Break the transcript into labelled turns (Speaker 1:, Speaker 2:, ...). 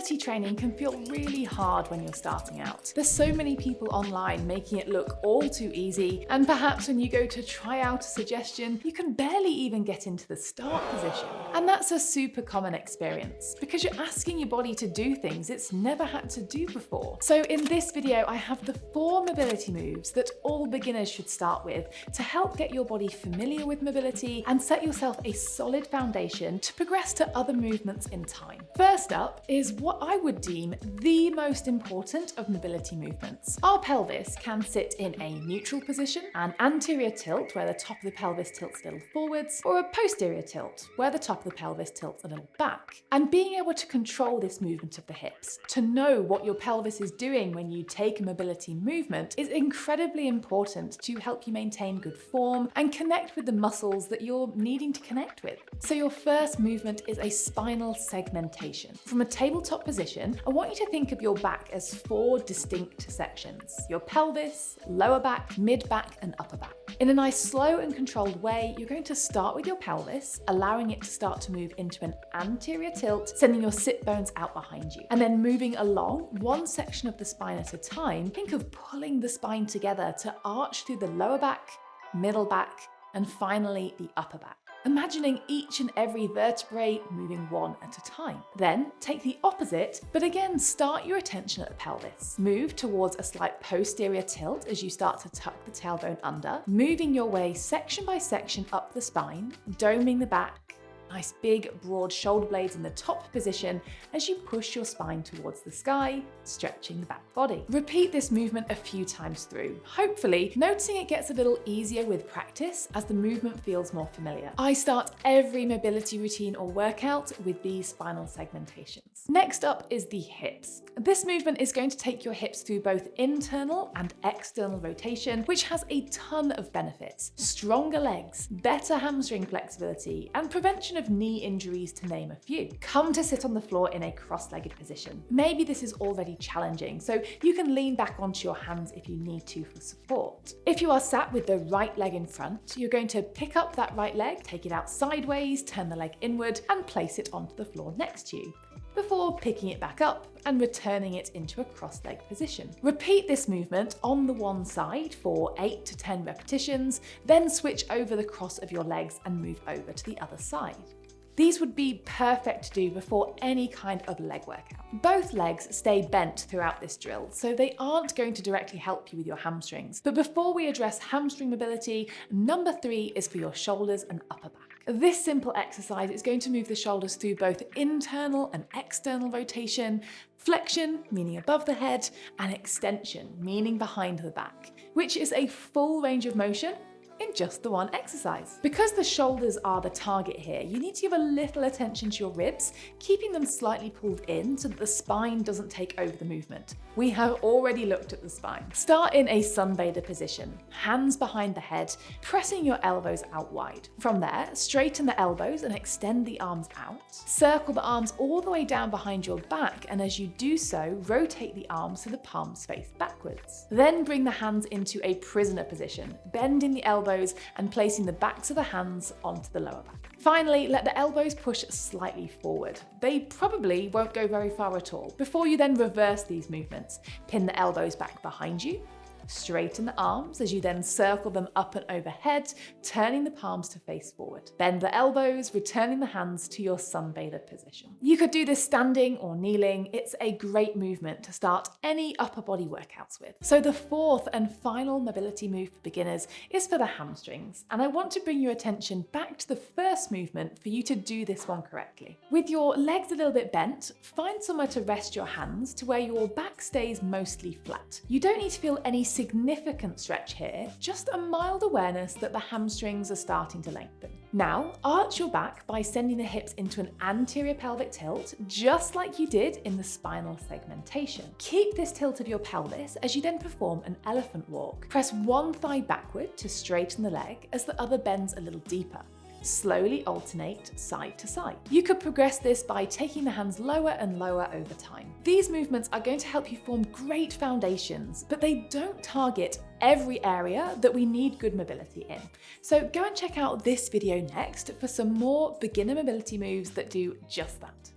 Speaker 1: Mobility training can feel really hard when you're starting out. There's so many people online making it look all too easy, and perhaps when you go to try out a suggestion, you can barely even get into the start position. And that's a super common experience, because you're asking your body to do things it's never had to do before. So in this video, I have the 4 mobility moves that all beginners should start with to help get your body familiar with mobility and set yourself a solid foundation to progress to other movements in time. First up is what I would deem the most important of mobility movements. Our pelvis can sit in a neutral position, an anterior tilt where the top of the pelvis tilts a little forwards, or a posterior tilt where the top of the pelvis tilts a little back. And being able to control this movement of the hips, to know what your pelvis is doing when you take a mobility movement, is incredibly important to help you maintain good form and connect with the muscles that you're needing to connect with. So your first movement is a spinal segmentation. From a tabletop position, I want you to think of your back as 4 distinct sections: your pelvis, lower back, mid back, and upper back. In a nice slow and controlled way, you're going to start with your pelvis, allowing it to start to move into an anterior tilt, sending your sit bones out behind you. And then moving along one section of the spine at a time, think of pulling the spine together to arch through the lower back, middle back, and finally the upper back. Imagining each and every vertebrae moving one at a time. Then take the opposite, but again start your attention at the pelvis. Move towards a slight posterior tilt as you start to tuck the tailbone under, moving your way section by section up the spine, doming the back. Nice big broad shoulder blades in the top position as you push your spine towards the sky, stretching the back body. Repeat this movement a few times through, hopefully noticing it gets a little easier with practice as the movement feels more familiar. I start every mobility routine or workout with these spinal segmentations. Next up is the hips. This movement is going to take your hips through both internal and external rotation, which has a ton of benefits: stronger legs, better hamstring flexibility, and prevention of knee injuries, to name a few. Come to sit on the floor in a cross-legged position. Maybe this is already challenging, so you can lean back onto your hands if you need to for support. If you are sat with the right leg in front, you're going to pick up that right leg, take it out sideways, turn the leg inward, and place it onto the floor next to you, before picking it back up and returning it into a cross-leg position. Repeat this movement on the one side for 8 to 10 repetitions, then switch over the cross of your legs and move over to the other side. These would be perfect to do before any kind of leg workout. Both legs stay bent throughout this drill, so they aren't going to directly help you with your hamstrings. But before we address hamstring mobility, number 3 is for your shoulders and upper back. This simple exercise is going to move the shoulders through both internal and external rotation, flexion, meaning above the head, and extension, meaning behind the back, which is a full range of motion in just the one exercise. Because the shoulders are the target here, you need to give a little attention to your ribs, keeping them slightly pulled in so that the spine doesn't take over the movement. We have already looked at the spine. Start in a sunbather position, hands behind the head, pressing your elbows out wide. From there, straighten the elbows and extend the arms out. Circle the arms all the way down behind your back, and as you do so, rotate the arms so the palms face backwards. Then bring the hands into a prisoner position, bending the elbows and placing the backs of the hands onto the lower back. Finally, let the elbows push slightly forward. They probably won't go very far at all. Before you then reverse these movements, pin the elbows back behind you, straighten the arms as you then circle them up and overhead, turning the palms to face forward. Bend the elbows, returning the hands to your sunbather position. You could do this standing or kneeling. It's a great movement to start any upper body workouts with. So the 4th and final mobility move for beginners is for the hamstrings, and I want to bring your attention back to the first movement for you to do this one correctly. With your legs a little bit bent, find somewhere to rest your hands to where your back stays mostly flat. You don't need to feel any significant stretch here, just a mild awareness that the hamstrings are starting to lengthen. Now, arch your back by sending the hips into an anterior pelvic tilt, just like you did in the spinal segmentation. Keep this tilt of your pelvis as you then perform an elephant walk. Press one thigh backward to straighten the leg as the other bends a little deeper. Slowly alternate side to side. You could progress this by taking the hands lower and lower over time. These movements are going to help you form great foundations, but they don't target every area that we need good mobility in. So go and check out this video next for some more beginner mobility moves that do just that.